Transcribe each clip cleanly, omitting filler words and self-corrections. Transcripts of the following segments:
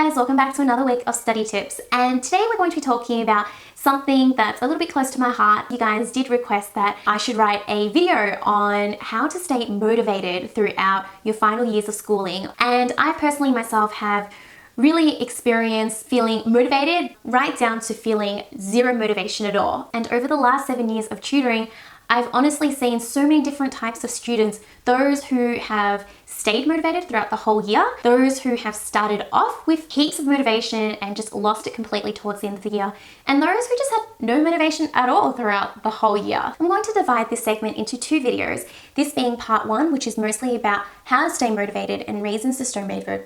guys, welcome back to another week of study tips, and today we're going to be talking about something that's a little bit close to my heart. You guys did request that I should write a video on how to stay motivated throughout your final years of schooling, and I personally myself have really experienced feeling motivated right down to feeling zero motivation at all. And over the last 7 years of tutoring, I've honestly seen so many different types of students, those who have stayed motivated throughout the whole year, those who have started off with heaps of motivation and just lost it completely towards the end of the year, and those who just had no motivation at all throughout the whole year. I'm going to divide this segment into two videos, this being part one, which is mostly about how to stay motivated and reasons to stay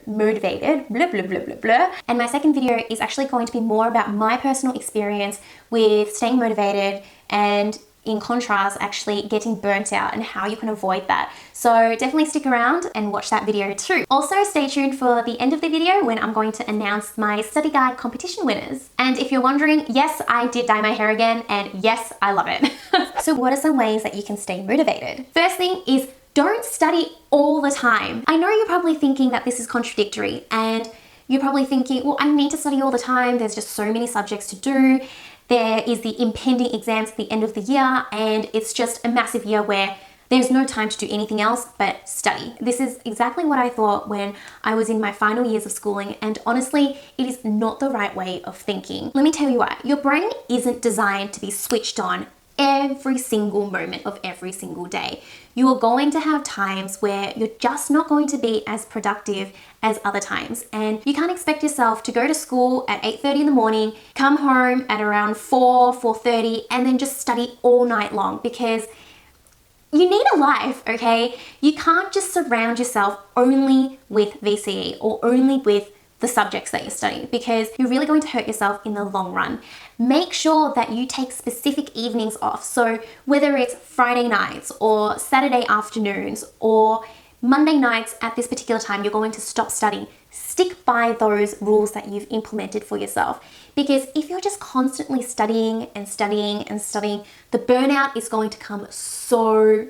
motivated, blah, blah, blah, blah, blah. And my second video is actually going to be more about my personal experience with staying motivated and in contrast, actually getting burnt out and how you can avoid that. So definitely stick around and watch that video too. Also, stay tuned for the end of the video when I'm going to announce my study guide competition winners. And if you're wondering, yes, I did dye my hair again, and yes, I love it. So what are some ways that you can stay motivated? First thing is, don't study all the time. I know you're probably thinking that this is contradictory, and you're probably thinking, well, I need to study all the time. There's just so many subjects to do. There is the impending exams at the end of the year, and it's just a massive year where there's no time to do anything else but study. This is exactly what I thought when I was in my final years of schooling, and honestly, it is not the right way of thinking. Let me tell you why. Your brain isn't designed to be switched on every single moment of every single day. You are going to have times where you're just not going to be as productive as other times, and you can't expect yourself to go to school at 8:30 in the morning, come home at around 4:30, and then just study all night long, because you need a life, okay? You can't just surround yourself only with VCE or only with the subjects that you're studying, because you're really going to hurt yourself in the long run. Make sure that you take specific evenings off. So whether it's Friday nights or Saturday afternoons or Monday nights at this particular time, you're going to stop studying. Stick by those rules that you've implemented for yourself. Because if you're just constantly studying and studying and studying, the burnout is going to come so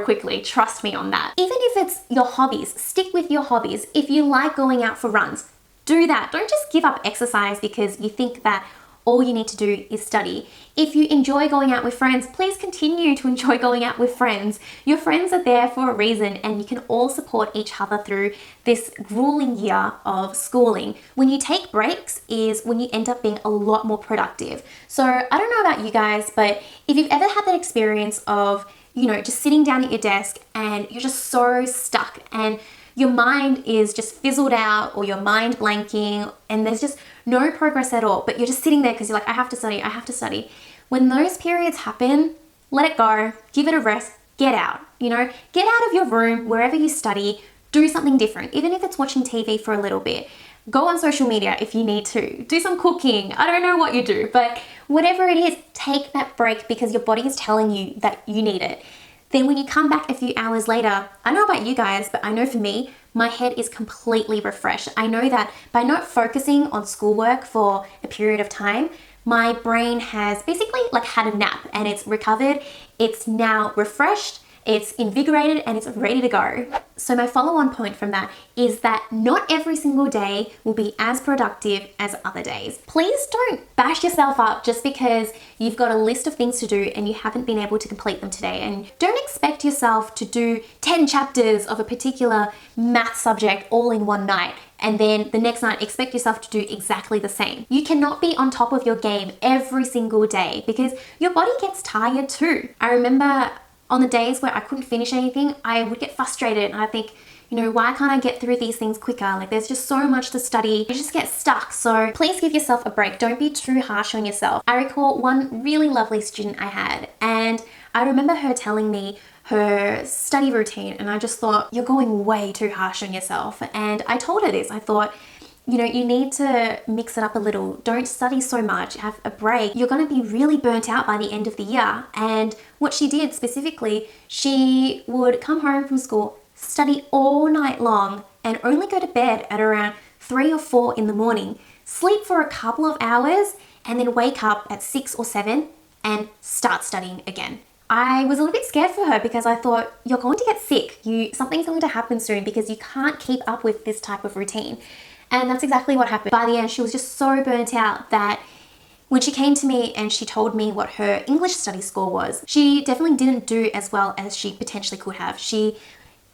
quickly. Trust me on that. Even if it's your hobbies, stick with your hobbies. If you like going out for runs, do that. Don't just give up exercise because you think that all you need to do is study. If you enjoy going out with friends, please continue to enjoy going out with friends. Your friends are there for a reason, and you can all support each other through this grueling year of schooling. When you take breaks is when you end up being a lot more productive. So I don't know about you guys, but if you've ever had that experience of, you know, just sitting down at your desk and you're just so stuck and your mind is just fizzled out, or your mind blanking, and there's just no progress at all, but you're just sitting there because you're like, I have to study, I have to study. When those periods happen, let it go, give it a rest, get out, you know, get out of your room, wherever you study, do something different, even if it's watching TV for a little bit. Go on social media if you need to. Do some cooking. I don't know what you do, but whatever it is, take that break because your body is telling you that you need it. Then when you come back a few hours later, I don't know about you guys, but I know for me, my head is completely refreshed. I know that by not focusing on schoolwork for a period of time, my brain has basically like had a nap and it's recovered. It's now refreshed, it's invigorated, and it's ready to go. So my follow-on point from that is that not every single day will be as productive as other days. Please don't bash yourself up just because you've got a list of things to do and you haven't been able to complete them today. And don't expect yourself to do 10 chapters of a particular math subject all in one night, and then the next night expect yourself to do exactly the same. You cannot be on top of your game every single day because your body gets tired too. I remember on the days where I couldn't finish anything, I would get frustrated and I think, you know, why can't I get through these things quicker? Like, there's just so much to study. You just get stuck. So please give yourself a break. Don't be too harsh on yourself. I recall one really lovely student I had, and I remember her telling me her study routine, and I just thought, you're going way too harsh on yourself. And I told her this. I thought, you know, you need to mix it up a little. Don't study so much, have a break. You're gonna be really burnt out by the end of the year. And what she did specifically, she would come home from school, study all night long, and only go to bed at around 3 or 4 in the morning, sleep for a couple of hours, and then wake up at 6 or 7 and start studying again. I was a little bit scared for her because I thought, you're going to get sick. Something's going to happen soon because you can't keep up with this type of routine. And that's exactly what happened. By the end, she was just so burnt out that when she came to me and she told me what her English study score was, she definitely didn't do as well as she potentially could have. She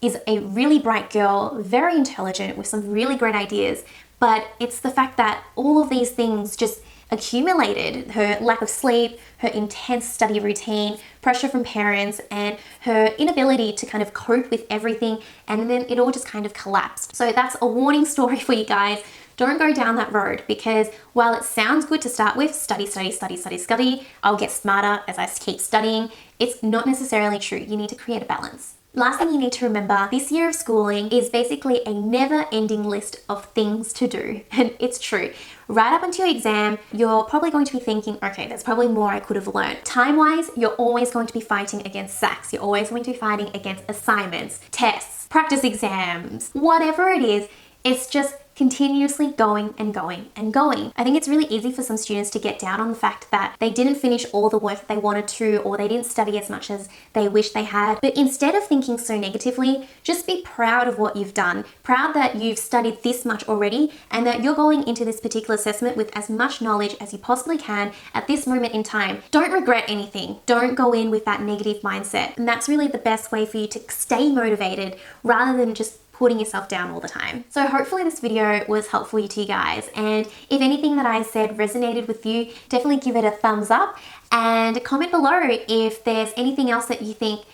is a really bright girl, very intelligent, with some really great ideas, but it's the fact that all of these things just accumulated. Her lack of sleep, her intense study routine, pressure from parents, and her inability to kind of cope with everything, and then it all just kind of collapsed. So that's a warning story for you guys. Don't go down that road, because while it sounds good to start with, study, I'll get smarter as I keep studying, it's not necessarily true. You need to create a balance. Last thing you need to remember, this year of schooling is basically a never-ending list of things to do. And it's true. Right up until your exam, you're probably going to be thinking, okay, there's probably more I could have learned. Time-wise, you're always going to be fighting against SACs. You're always going to be fighting against assignments, tests, practice exams, whatever it is. It's just continuously going and going and going. I think it's really easy for some students to get down on the fact that they didn't finish all the work that they wanted to, or they didn't study as much as they wish they had. But instead of thinking so negatively, just be proud of what you've done. Proud that you've studied this much already, and that you're going into this particular assessment with as much knowledge as you possibly can at this moment in time. Don't regret anything. Don't go in with that negative mindset. And that's really the best way for you to stay motivated, rather than just putting yourself down all the time. So hopefully this video was helpful to you guys, and if anything that I said resonated with you, definitely give it a thumbs up and comment below if there's anything else that you think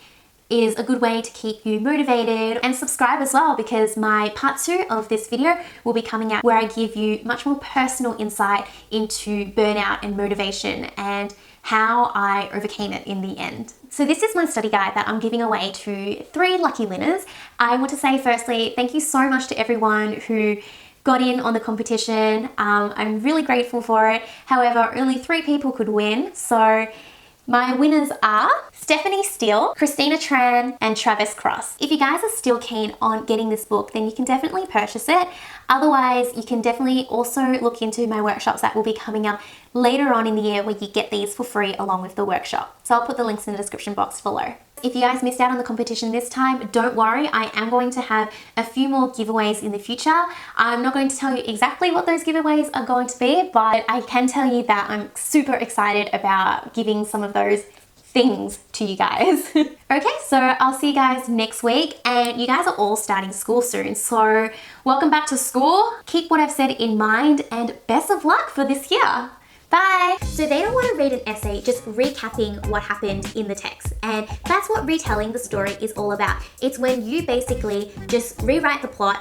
is a good way to keep you motivated, and subscribe as well, because my part 2 of this video will be coming out, where I give you much more personal insight into burnout and motivation and how I overcame it in the end. So this is my study guide that I'm giving away to 3 lucky winners. I want to say firstly, thank you so much to everyone who got in on the competition. I'm really grateful for it. However, only 3 people could win. So my winners are Stephanie Steele, Christina Tran, and Travis Cross. If you guys are still keen on getting this book, then you can definitely purchase it. Otherwise, you can definitely also look into my workshops that will be coming up later on in the year, where you get these for free along with the workshop. So I'll put the links in the description box below. If you guys missed out on the competition this time, don't worry, I am going to have a few more giveaways in the future. I'm not going to tell you exactly what those giveaways are going to be, but I can tell you that I'm super excited about giving some of those things to you guys. Okay, so I'll see you guys next week, and you guys are all starting school soon, so welcome back to school. Keep what I've said in mind, and best of luck for this year. Bye! So they don't want to read an essay just recapping what happened in the text, and that's what retelling the story is all about. It's when you basically just rewrite the plot